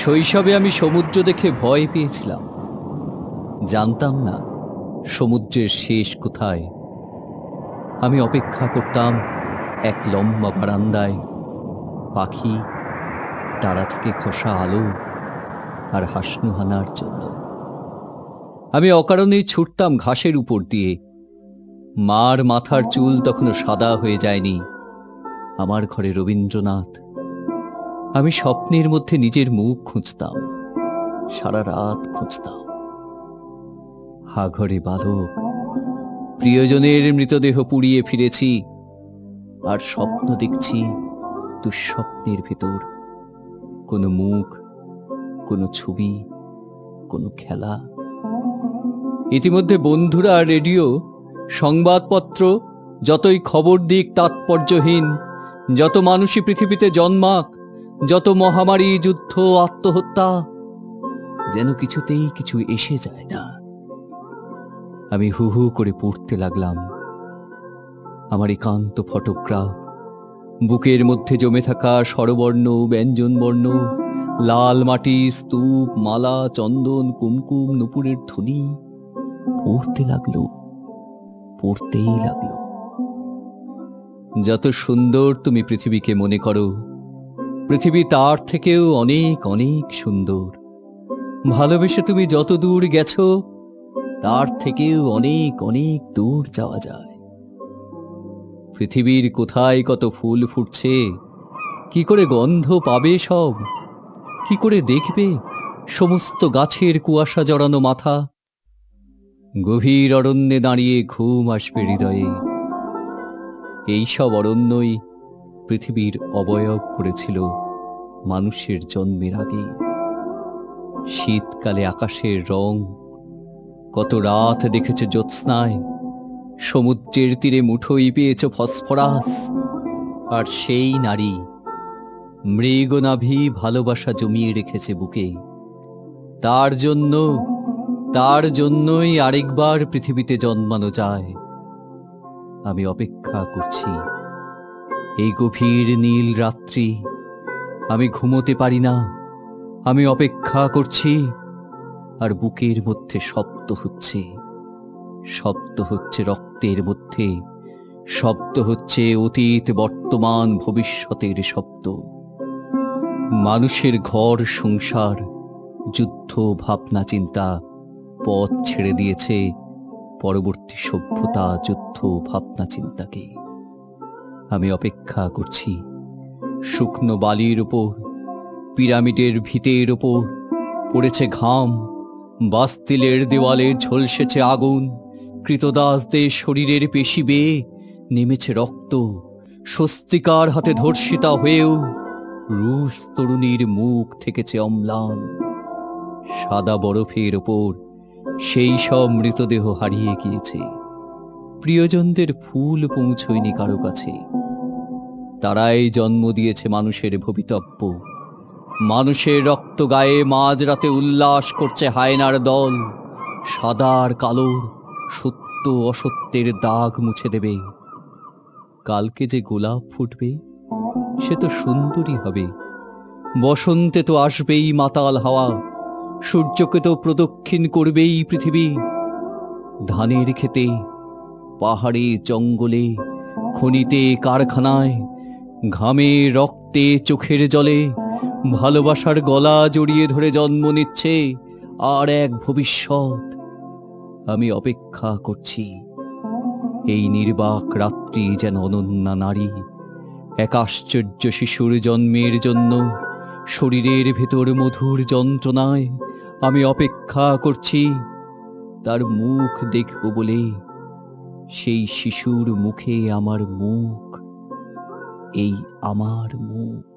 শৈশবে আমি সমুদ্র দেখে ভয় পেয়েছিলাম। জানতাম না সমুদ্রের শেষ কোথায়। আমি অপেক্ষা করতাম এক লম্বা বারান্দায়, পাখি, তারা থেকে খসা আলো আর হাসনুহানার জন্য। আমি অকারণেই ছুটতাম ঘাসের উপর দিয়ে। মার মাথার চুল তখনও সাদা হয়ে যায়নি। আমার ঘরে রবীন্দ্রনাথ। আমি স্বপ্নের মধ্যে নিজের মুখ খুঁজতাম, সারা রাত খুঁজতাম। হাঘরে বালক, প্রিয়জনের মৃতদেহ পুড়িয়ে ফিরেছি, আর স্বপ্ন দেখছি দুঃস্বপ্নের ভেতর। কোনো মুখ, কোনো ছবি, কোনো খেলা। ইতিমধ্যে বন্ধুরা, রেডিও, সংবাদপত্র যতই খবর দিক তাৎপর্যহীন, যত মানুষই পৃথিবীতে জন্মাক, যত মহামারী, যুদ্ধ, আত্মহত্যা, যেন কিছুতেই কিছু এসে যায় না। আমি হু হু করে পড়তে লাগলাম। আমার একান্ত ফটোগ্রাফ, বুকের মধ্যে জমে থাকা স্বরবর্ণ, ব্যঞ্জনবর্ণ, লাল মাটি, স্তূপ, মালা, চন্দন, কুমকুম, নুপুরের ধ্বনি পড়তে লাগলো, পড়তেই লাগলো। যত সুন্দর তুমি পৃথিবীকে মনে করো, পৃথিবী তার থেকেও অনেক অনেক সুন্দর। ভালোবেসে তুমি যত দূর গেছো, তার থেকেও অনেক অনেক দূর যাওয়া যায়। পৃথিবীর কোথায় কত ফুল ফুটছে, কি করে গন্ধ পাবে সব, কি করে দেখবে সমস্ত গাছের কুয়াশা জড়ানো মাথা। গভীর অরণ্যে দাঁড়িয়ে ঘুম আসবে হৃদয়ে। এইসব অরণ্যই পৃথিবীর অবয়ব করেছিল মানুষের জন্মের আগে। শীতকালে আকাশের রং, কত রাত দেখেছ জ্যোৎস্নায়, সমুদ্রের তীরে মুঠোই পেয়েছ ফসফরাস। আর সেই নারী মৃগনাভি ভালোবাসা জমিয়ে রেখেছে বুকে। তার জন্যই আরেকবার পৃথিবীতে জন্মানো যায়। আমি অপেক্ষা করছি এই গভীর নীল রাত্রি। আমি ঘুমোতে পারি না, আমি অপেক্ষা করছি। আর বুকের মধ্যে শব্দ হচ্ছে, শব্দ হচ্ছে রক্তের মধ্যে, শব্দ হচ্ছে অতীত, বর্তমান, ভবিষ্যতের শব্দ। মানুষের ঘর সংসার, যুদ্ধ, ভাবনা চিন্তা পথ ছেড়ে দিয়েছে পরবর্তী সভ্যতা, যুদ্ধ, ভাবনা চিন্তাকে। আমি অপেক্ষা করছি শুকনো বালির ওপর, পিরামিডের ভিতের ওপর পড়েছে ঘাম, বাস্তিলের দেওয়ালে ঝলসেছে আগুন, কৃতদাসদের শরীরের পেশি বেয়ে নেমেছে রক্ত। স্বস্তিকার হাতে ধর্ষিতা হয়েও রুশ তরুণীর মুখ থেকেছে অম্লান। সাদা বরফের ওপর সেই সব মৃতদেহ হারিয়ে গিয়েছে। প্রিয়জনদের ফুল পৌঁছয়নি কারো কাছে। তারাই জন্ম দিয়েছে মানুষের ভবিতব্য। মানুষের রক্ত গায়ে মাঝরাতে উল্লাস করছে হায়নার দল। সাদা আর কালোর, সত্য অসত্যের দাগ মুছে দেবে। কালকে যে গোলাপ ফুটবে, সে তো সুন্দরী হবে। বসন্তে তো আসবেই মাতাল হাওয়া, সূর্যকে তো প্রদক্ষিণ করবেই পৃথিবী। ধানের খেতে, পাহাড়ে, জঙ্গলে, খনিতে, কারখানায়, ঘামে, রক্তে, চোখের জলে ভালোবাসার গলা জড়িয়ে ধরে জন্ম নিচ্ছে আর এক ভবিষ্যৎ। আমি অপেক্ষা করছি এই নির্বাক রাত্রি যেন অনন্যা নারী, এক আশ্চর্য শিশুর জন্মের জন্য। শরীরের ভেতর মধুর যন্ত্রণায় আমি অপেক্ষা করছি তার মুখ দেখব বলে। সেই শিশুর মুখে আমার মুখ, এই আমার মুখ।